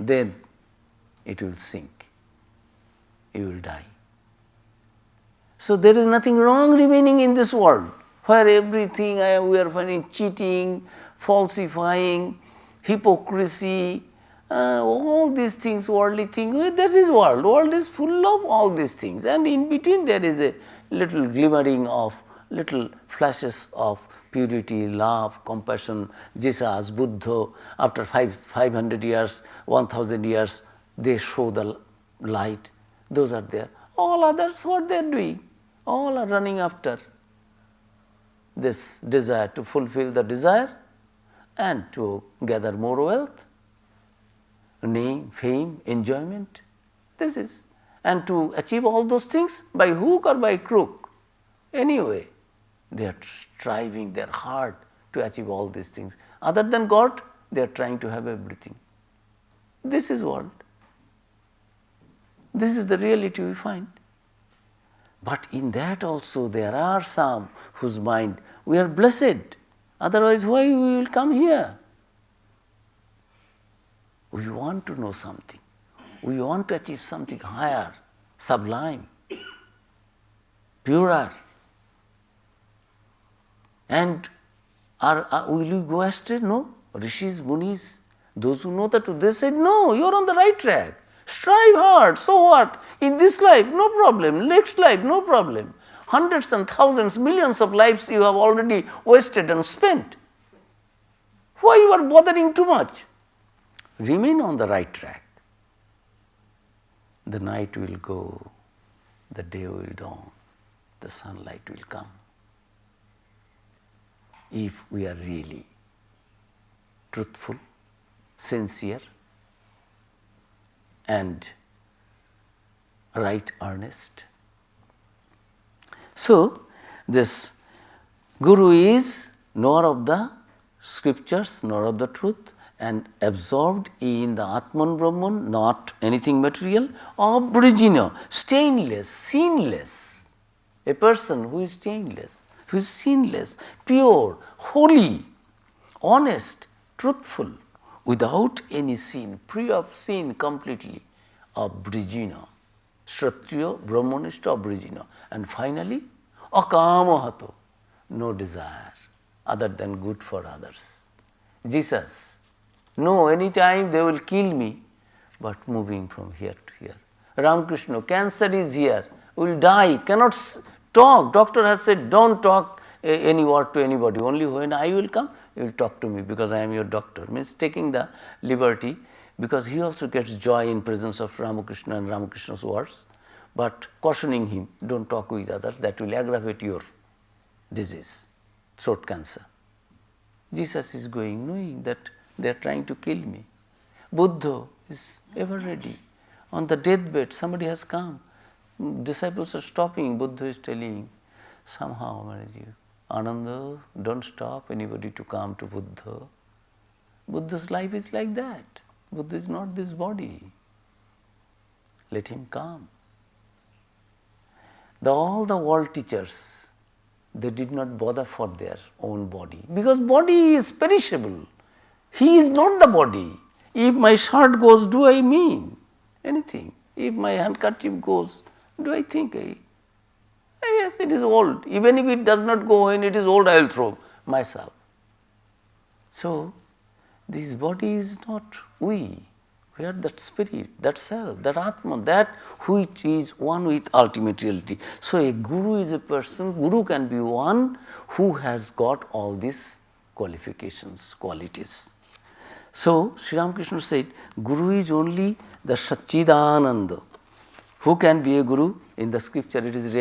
Then it will sink. You will die. So there is nothing wrong remaining in this world, where everything we are finding cheating, falsifying, hypocrisy, all these things, worldly things. This is world. World is full of all these things, and in between there is a little glimmering of little flashes of purity, love, compassion. Jesus, Buddha, after 500 years, 1000 years, they show the light. Those are there. All others, what they are doing? All are running after this desire, to fulfill the desire and to gather more wealth, name, fame, enjoyment. This is, and to achieve all those things by hook or by crook. Anyway, they are striving their hard to achieve all these things. Other than God, they are trying to have everything. This is world. This is the reality we find. But in that also there are some whose mind, we are blessed, otherwise why we will come here? We want to know something. We want to achieve something higher, sublime, purer. And will you go astray? No. Rishis, Munis, those who know the truth, they said, no, you are on the right track. Strive hard, so what? In this life, no problem. Next life, no problem. Hundreds and thousands, millions of lives you have already wasted and spent. Why you are bothering too much? Remain on the right track. The night will go, the day will dawn, the sunlight will come. If we are really truthful, sincere, and right earnest. So, this Guru is knower of the scriptures, knower of the truth, and absorbed in the Atman Brahman, not anything material, original, stainless, sinless. A person who is stainless, who is sinless, pure, holy, honest, truthful, without any sin, free of sin completely, abrijina, Kshatriya, Brahmanishta, abrijina. And finally, akamahato, no desire other than good for others. Jesus, no, anytime they will kill me, but moving from here to here. Ramakrishna, cancer is here, will die, cannot talk. Doctor has said, don't talk any word to anybody, only when I will come, you will talk to me because I am your doctor. Means taking the liberty, because he also gets joy in presence of Ramakrishna and Ramakrishna's words, but cautioning him, don't talk with others, that will aggravate your disease, throat cancer. Jesus is going, knowing that they are trying to kill me. Buddha is ever ready. On the deathbed, somebody has come. Disciples are stopping. Buddha is telling, somehow, Maharaji, Ananda, don't stop anybody to come to Buddha. Buddha's life is like that. Buddha is not this body. Let him come. All the world teachers, they did not bother for their own body, because body is perishable. He is not the body. If my shirt goes, do I mean anything? If my handkerchief goes, do I think yes, it is old. Even if it does not go, when it is old, I will throw myself. So, this body is not we. We are that spirit, that self, that Atman, that which is one with ultimate reality. So, a guru is a person, guru can be one who has got all these qualifications, qualities. So, Sri Ramakrishna said, Guru is only the Satchidananda. Who can be a guru? In the scripture, it is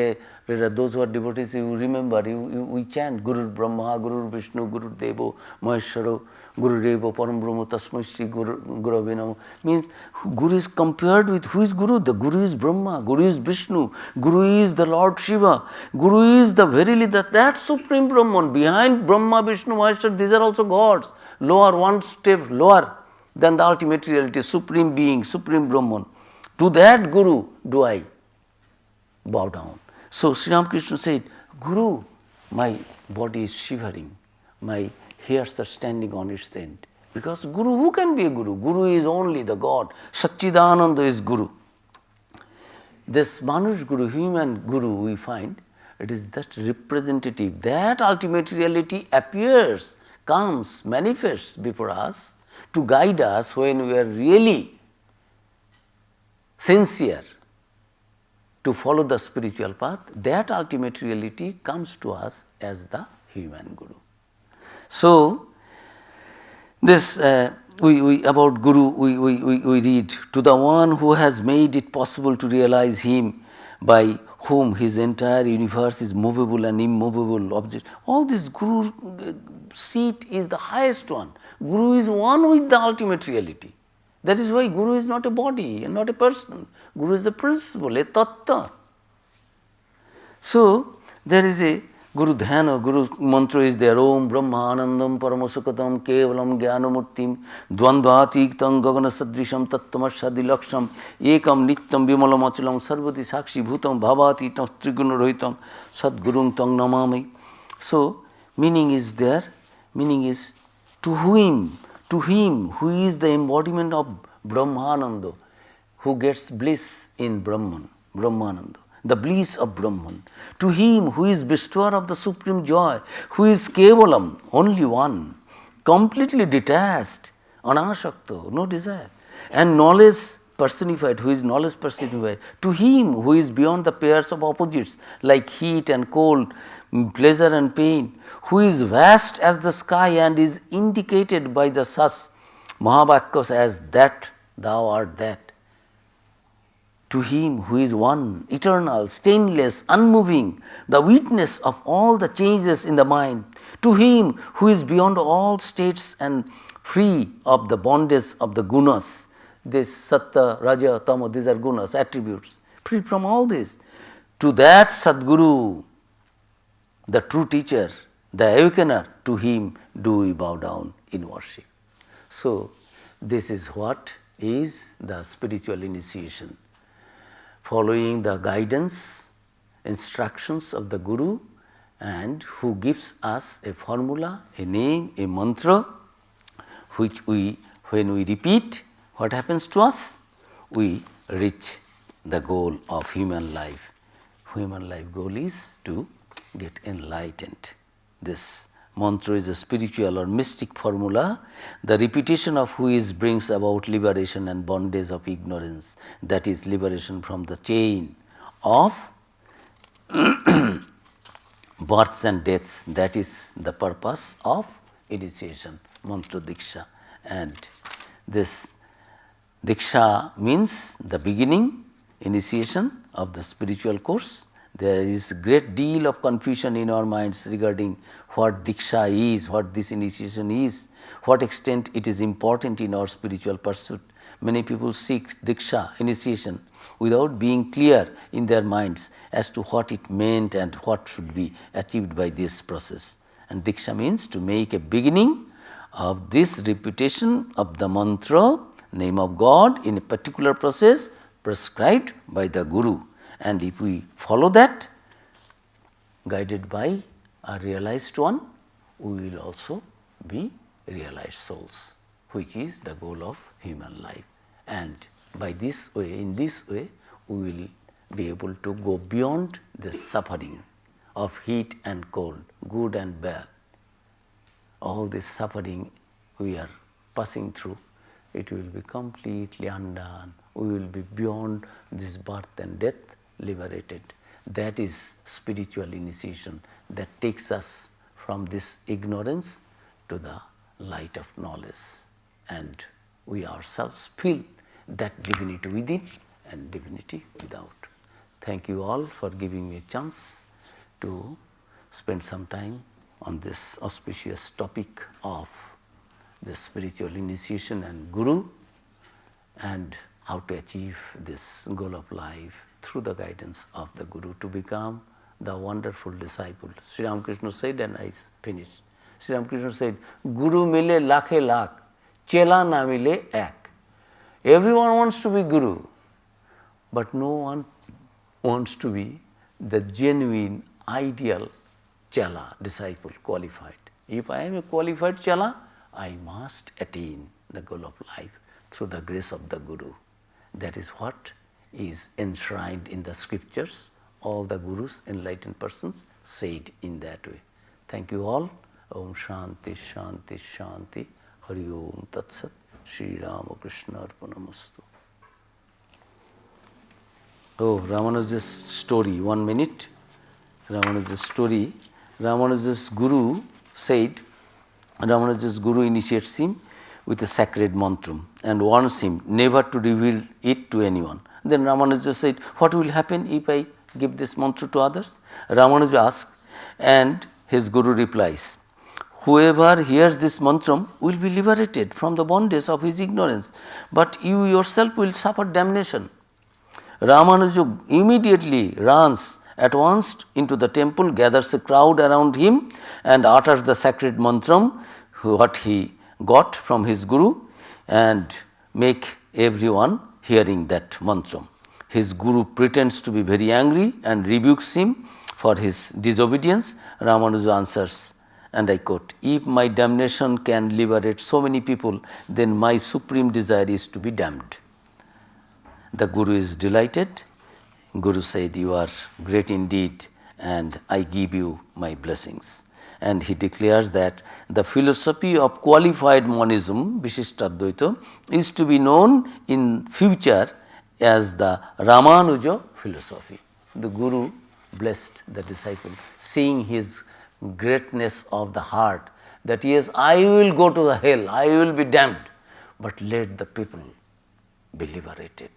those who are devotees, you remember, we chant Guru Brahma, Guru Vishnu, Guru Devo, Maheshwaro, Guru Devo, Param Brahma, Tasmai Shri Gurave Namo. Means Guru is compared with who is Guru? The Guru is Brahma, Guru is Vishnu, Guru is the Lord Shiva, Guru is the verily that supreme Brahman. Behind Brahma, Vishnu, Maheshwar, these are also gods, lower, one step lower than the ultimate reality, supreme being, supreme Brahman. To that Guru do I bow down. So, Sri Ramakrishna said, Guru, my body is shivering, my hairs are standing on its end. Because Guru, who can be a Guru? Guru is only the God. Satchidananda is Guru. This Manush Guru, human Guru, we find, it is that representative, that ultimate reality appears, comes, manifests before us to guide us when we are really sincere to follow the spiritual path. That ultimate reality comes to us as the human Guru. So, this about Guru we read, to the one who has made it possible to realize him, by whom his entire universe is movable and immovable object. All this Guru seat is the highest one. Guru is one with the ultimate reality. That is why Guru is not a body and not a person. Guru is a principle, a tattva. So, there is a Guru Dhyana, Guru mantra is there, Om Brahma Anandam Paramasukhatam Kevalam Jnanamurtim Dvandvatiktam Gagana Sadrisham Tattvamasadi Laksham Ekam Nityam Vimalam Achalam Sarvati Sakshi Bhutam Bhavati Triguna Rohitam Sadgurung Tang Namami. So, meaning is there, meaning is to him who is the embodiment of Brahmananda, who gets bliss in Brahman, Brahmananda, the bliss of Brahman. To him who is bestower of the supreme joy, who is Kevalam, only one, completely detached, anashakta, no desire, and knowledge personified, who is knowledge personified. To him who is beyond the pairs of opposites like heat and cold, pleasure and pain, who is vast as the sky and is indicated by the Sas Mahavakyas as that, thou art that. To him who is one, eternal, stainless, unmoving, the witness of all the changes in the mind. To him who is beyond all states and free of the bondage of the gunas. This Sattva, Raja, Tama, these are gunas, attributes, free from all this. To that Sadguru, the true teacher, the awakener, to him do we bow down in worship. So, this is what is the spiritual initiation. Following the guidance, instructions of the Guru, and who gives us a formula, a name, a mantra, which we, when we repeat, what happens to us? We reach the goal of human life. Human life goal is to get enlightened. This mantra is a spiritual or mystic formula, the repetition of which brings about liberation and bondage of ignorance, that is liberation from the chain of births and deaths. That is the purpose of initiation, mantra diksha. And this diksha means the beginning, initiation of the spiritual course. There is a great deal of confusion in our minds regarding what diksha is, what this initiation is, what extent it is important in our spiritual pursuit. Many people seek diksha, initiation, without being clear in their minds as to what it meant and what should be achieved by this process. And diksha means to make a beginning of this repetition of the mantra, name of God, in a particular process prescribed by the Guru. And if we follow that, guided by a realized one, we will also be realized souls, which is the goal of human life. And by this way, in this way, we will be able to go beyond the suffering of heat and cold, good and bad. All this suffering we are passing through, it will be completely undone. We will be beyond this birth and death, liberated. That is spiritual initiation that takes us from this ignorance to the light of knowledge, and we ourselves feel that divinity within and divinity without. Thank you all for giving me a chance to spend some time on this auspicious topic of the spiritual initiation and Guru, and how to achieve this goal of life through the guidance of the Guru to become the wonderful disciple. Sri Ramakrishna said, and I finish. Sri Ramakrishna said, Guru mile lakhe lakh, chela na mile ek. Everyone wants to be Guru, but no one wants to be the genuine, ideal chela, disciple, qualified. If I am a qualified chela, I must attain the goal of life through the grace of the Guru. That is what is enshrined in the scriptures. All the Gurus, enlightened persons, say it in that way. Thank you all. Om Shanti, Shanti, Shanti. Hari Om Tat Sat. Shri Ramakrishna Arpanamastu. Oh, Ramanuja's story, 1 minute. Ramanuja's story. Ramanuja's Guru said, Ramanuja's Guru initiates him with a sacred mantra and warns him never to reveal it to anyone. Then Ramanuja said, what will happen if I give this mantra to others? Ramanuja asked, and his Guru replies, whoever hears this mantra will be liberated from the bondage of his ignorance, but you yourself will suffer damnation. Ramanuja immediately runs at once into the temple, gathers a crowd around him and utters the sacred mantra, what he got from his Guru, and make everyone hearing that mantra. His Guru pretends to be very angry and rebukes him for his disobedience. Ramanuja answers, and I quote, if my damnation can liberate so many people, then my supreme desire is to be damned. The Guru is delighted. Guru said, you are great indeed, and I give you my blessings. And he declares that the philosophy of qualified monism, Vishishtadvaita, is to be known in future as the Ramanuja philosophy. The Guru blessed the disciple, seeing his greatness of the heart, that yes, I will go to the hell, I will be damned, but let the people be liberated.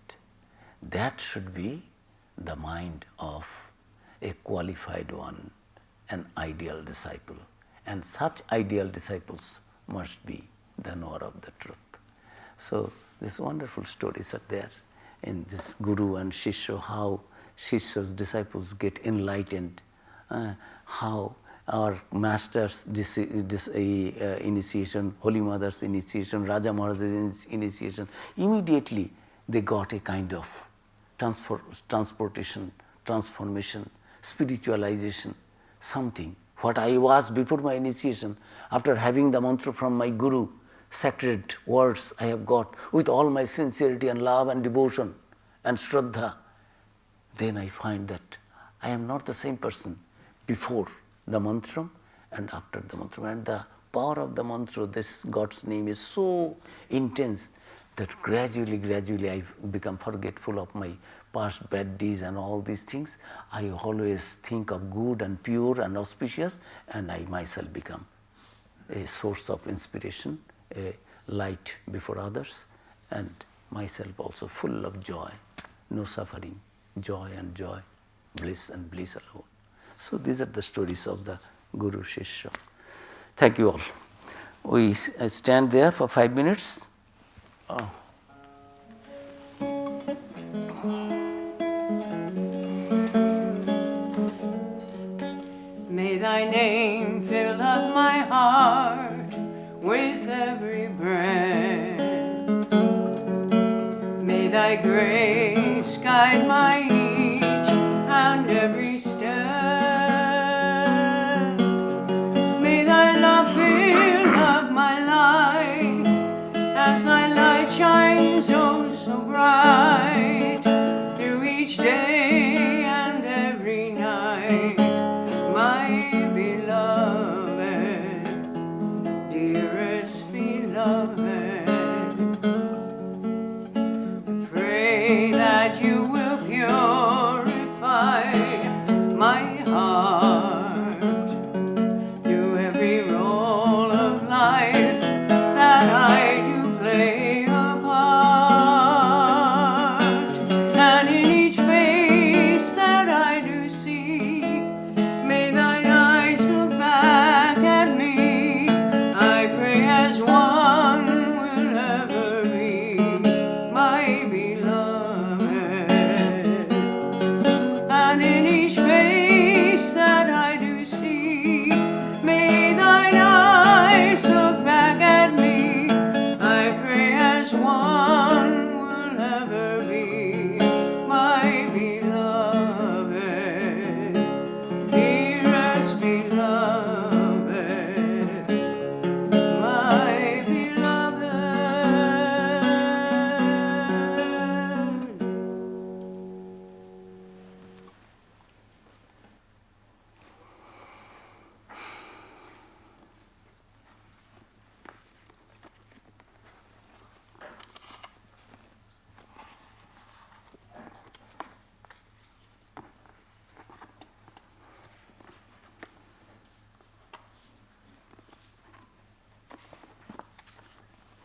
That should be the mind of a qualified one, an ideal disciple. And such ideal disciples must be the knower of the truth. So, these wonderful stories are there in this Guru and Shishya, how Shishya's disciples get enlightened, how our masters' initiation, Holy Mother's initiation, Raja Maharaja's initiation, immediately they got a kind of transportation, transformation, spiritualization, something. What I was before my initiation, after having the mantra from my Guru, sacred words I have got with all my sincerity and love and devotion and Shraddha, then I find that I am not the same person before the mantra and after the mantra. And the power of the mantra, this God's name is so intense that gradually I become forgetful of my past bad deeds and all these things. I always think of good and pure and auspicious, and I myself become a source of inspiration, a light before others, and myself also full of joy, no suffering, joy and joy, bliss and bliss alone. So these are the stories of the Guru Shishya. Thank you all. We stand there for 5 minutes. May thy name fill up my heart with every breath. May thy grace guide my each and every step.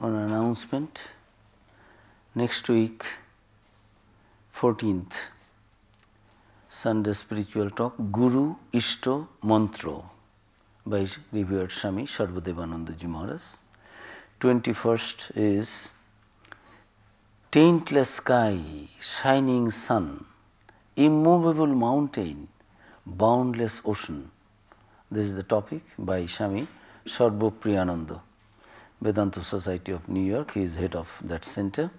one announcement. Next week, 14th, Sunday spiritual talk, Guru Ishto Mantro by revered Swami Sarvadevananda Ji Maharaj. 21st is Taintless Sky, Shining Sun, Immovable Mountain, Boundless Ocean. This is the topic by Swami Sarvapriyananda, Vedanta Society of New York. He is head of that center.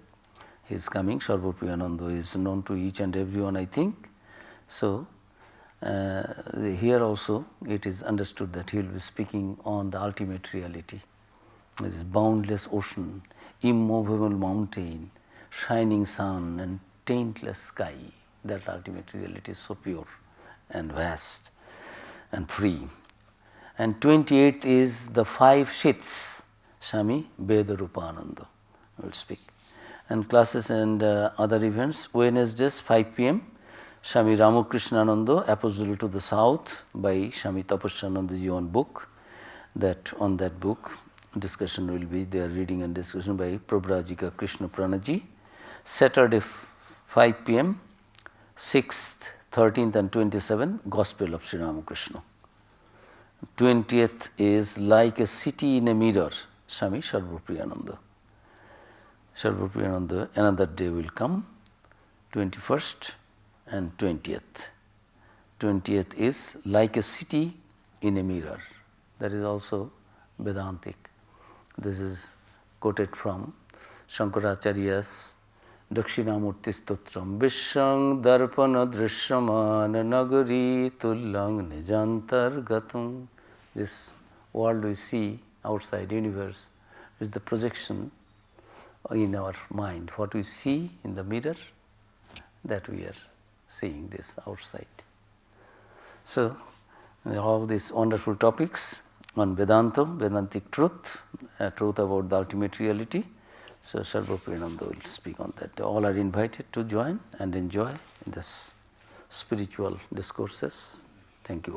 He is coming. Sarvapriyananda is known to each and everyone, I think. So, here also it is understood that he will be speaking on the ultimate reality. This is boundless ocean, immovable mountain, shining sun and taintless sky. That ultimate reality is so pure and vast and free. And 28th is the 5 Shits, Swami Vedarupananda will speak. And classes and other events, Wednesdays 5 p.m. Swami Ramakrishnananda, Apostle to the South by Swami Tapasyananda Ji on book. On that book, discussion will be there, reading and discussion by Prabhrajika Krishna Pranaji. Saturday 5 p.m., 6th, 13th and 27th, Gospel of Sri Ramakrishna. 20th is Like a City in a Mirror, Swami Sarvapriyananda. Sarvapriyananda, another day will come, 21st and 20th. 20th is Like a City in a Mirror. That is also Vedantic. This is quoted from Shankaracharya's Dakshinamurti Stotram. Vishang Darpana Drishamana Nagari Tullang Nijantar Gatum. This world we see outside universe is the projection in our mind. What we see in the mirror, that we are seeing this outside. So, all these wonderful topics on Vedanta, Vedantic truth, truth about the ultimate reality. So, Sarvapriyananda will speak on that. All are invited to join and enjoy this spiritual discourses. Thank you.